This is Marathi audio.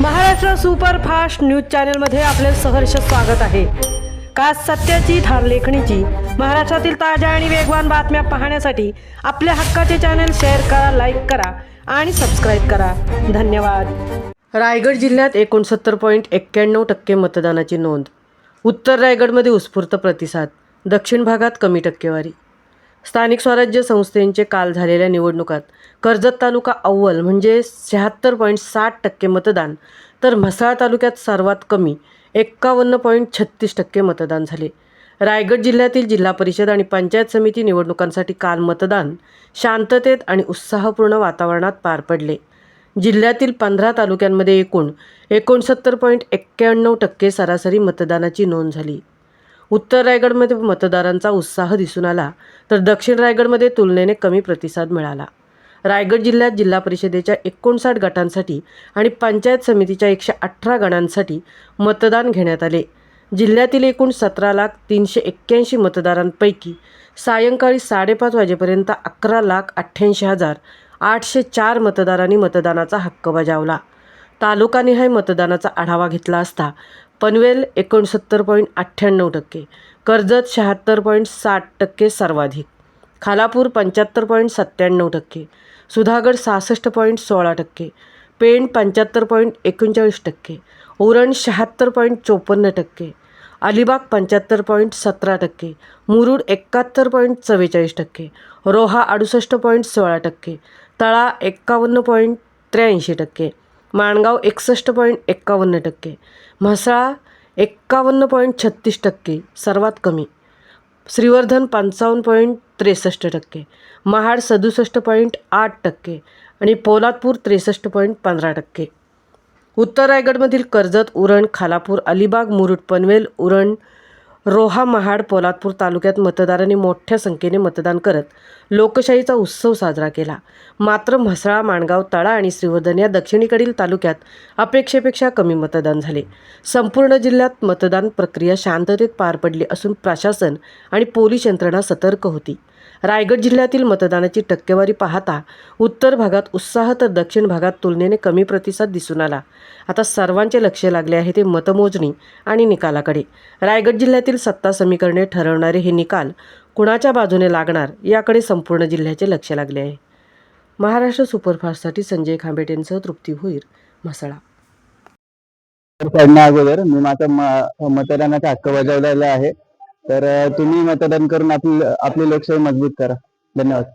महाराष्ट्र सुपरफास्ट न्यूज चॅनलमध्ये आपले सहर्ष स्वागत आहे। खास सत्याची थार लेखणीची महाराष्ट्रातील ताज्या आणि वेगवान बातम्या पाहण्यासाठी आपल्या हक्काचे चॅनल शेअर करा, लाईक करा आणि सबस्क्राईब करा। धन्यवाद। रायगड जिल्ह्यात 69.91% मतदानाची नोंद। उत्तर रायगडमध्ये उत्स्फूर्त प्रतिसाद, दक्षिण भागात कमी टक्केवारी। स्थानिक स्वराज्य संस्थेचे काल झालेल्या निवडणुकात कर्जत तालुका अव्वल म्हणजे 76.60% मतदान, तर म्हसळा तालुक्यात सर्वात कमी 51.36% मतदान झाले। रायगड जिल्ह्यातील जिल्हा परिषद आणि पंचायत समिती निवडणुकांसाठी काल मतदान शांततेत आणि उत्साहपूर्ण वातावरणात पार पडले। जिल्ह्यातील 15 तालुक्यांमध्ये एकूण 69.91% सरासरी मतदानाची नोंद झाली। उत्तर रायगडमध्ये मतदारांचा उत्साह दिसून आला, तर दक्षिण रायगडमध्ये तुलनेने कमी प्रतिसाद मिळाला। रायगड जिल्ह्यात जिल्हा परिषदेच्या 59 गटांसाठी आणि पंचायत समितीच्या 118 गणांसाठी मतदान घेण्यात आले। जिल्ह्यातील एकूण 17,381 मतदारांपैकी सायंकाळी 5:30 वाजेपर्यंत 11,88,804 मतदारांनी मतदानाचा हक्क बजावला। तालुकानिहाय मतदानाचा आढावा घेतला असता पनवेल 69.98%, कर्जत 76.60% सर्वाधिक, खालापूर 75.97%, सुधागड 66.16%, पेण 75.39%, उरण 76.54%, अलिबाग 75.17%, मुरुड 71.44%, रोहा 68.16%, तळा 51.83%, माणगाव 61.51%, म्हसळा 51.36%, सर्वात कमी श्रीवर्धन 55.63%, महाड 67.8% आणि पोलादपूर 63.15%। उत्तर रायगडमधील कर्जत, उरण, खालापूर, अलिबाग, मुरुड, पनवेल, उरण, रोहा, महाड, पोलादपूर तालुक्यात मतदारांनी मोठ्या संख्येने मतदान करत लोकशाहीचा उत्सव साजरा केला। मात्र म्हसळा, माणगाव, तळा आणि श्रीवर्धन या दक्षिणेकडील तालुक्यात अपेक्षेपेक्षा कमी मतदान झाले। संपूर्ण जिल्ह्यात मतदान प्रक्रिया शांततेत पार पडली असून प्रशासन आणि पोलीस यंत्रणा सतर्क होती। रायगड जिल्ह्यातील मतदानाची टक्केवारी पाहता उत्तर भागात उत्साह तर दक्षिण भागात तुलनेने कमी प्रतिसाद दिसून आला। आता सर्वांचे लक्ष लागले आहे ते मतमोजणी आणि निकालाकडे। रायगड जिल्ह्यातील सत्ता समीकरणे ठरवणारे हे निकाल कुणाच्या बाजूने लागणार याकडे संपूर्ण जिल्ह्याचे लक्ष लागले आहे। महाराष्ट्र सुपरफास्टसाठी संजय खांबेटेंसह तृप्ती भोईर, म्हसळा। पडण्या अगोदर मी माझा मतदानाचा हक्क बजावलेला आहे, तर तुम्ही मतदान करून आपली लोकशाही मजबूत करा। धन्यवाद।